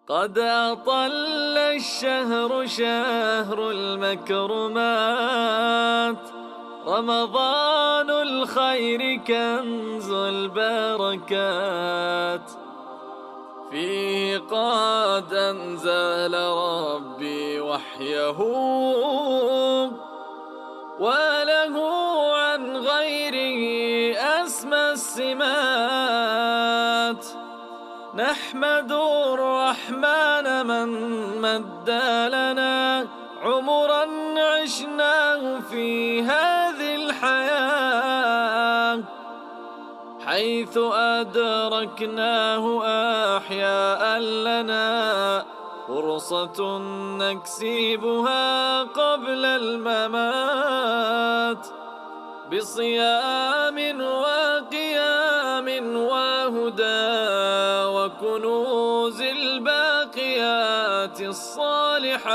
قد أطل الشهر شهر المكرمات، رمضان الخير كنز البركات، فيه قد أنزل ربي وحيه، وله عن غيره أسمى السمات. نحمد الرحمن من مد لنا عمرا عشناه في هذه الحياة، حيث أدركناه أحياء لنا فرصة نكسبها قبل الممات، بصيام وقيام وهدى وكنوز الباقيات الصالحات.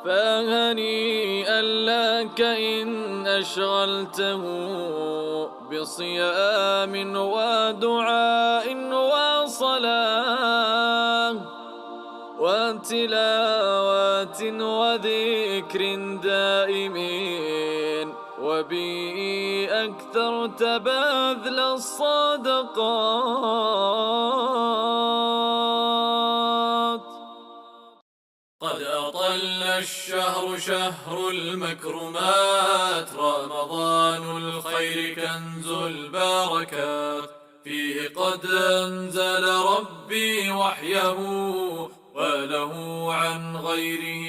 فهنيئا لك إن أشغلته بصيام ودعاء وصلاة وتلاوة وذكر دائمين، وبه أكثرت بذل الصدقات. قد أطل الشهر شهر المكرمات، رمضان الخير كنز البركات، فيه قد أنزل ربي وحيه، وله عن غيره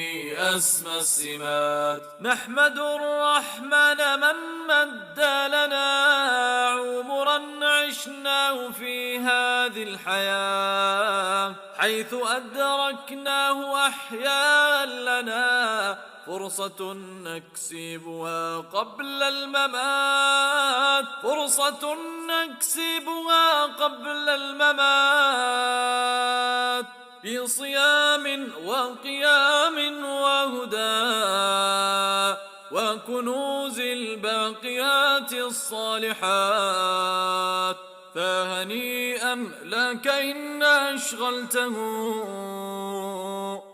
أسمى السمات. نحمد الرحمن من مد لنا عمرا عشناه في هذه الحياة، حيث أدركناه أحياء لنا فرصة نكسبها قبل الممات، فرصة نكسبها قبل الممات، بصيام وقيام وهدى وكنوز الباقيات الصالحات. فهنيئا لك إن أشغلته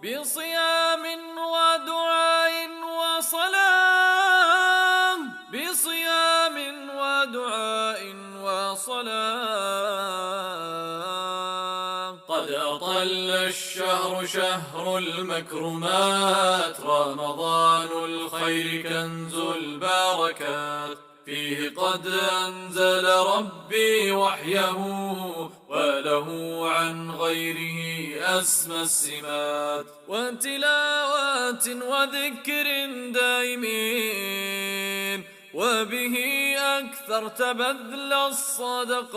بصيام ودعاء وصلاة، بصيام ودعاء وصلاة. قد أطل الشهر شهر المكرمات، رمضان الخير كنز البركات، فيه قد أنزل ربي وحيه، وله عن غيره أسمى السمات. وتلاوة وذكر دائمين، وبه أكثرت بذل الصدقات.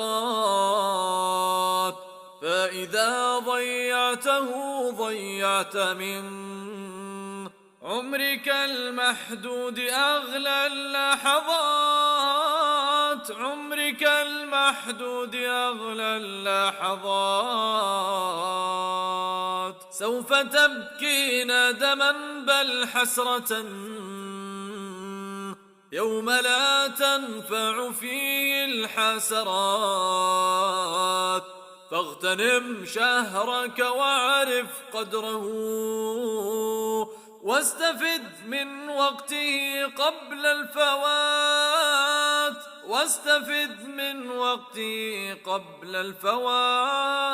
فإذا ضيعته ضيعت من عمرك المحدود أغلى اللحظات، عمرك المحدود أغلى اللحظات. سوف تبكي ندما بل حسرة يوم لا تنفع فيه الحسرات. فاغتنم شهرك واعرف قدره، واستفد من وقته قبل الفوات، واستفد من وقته قبل الفوات.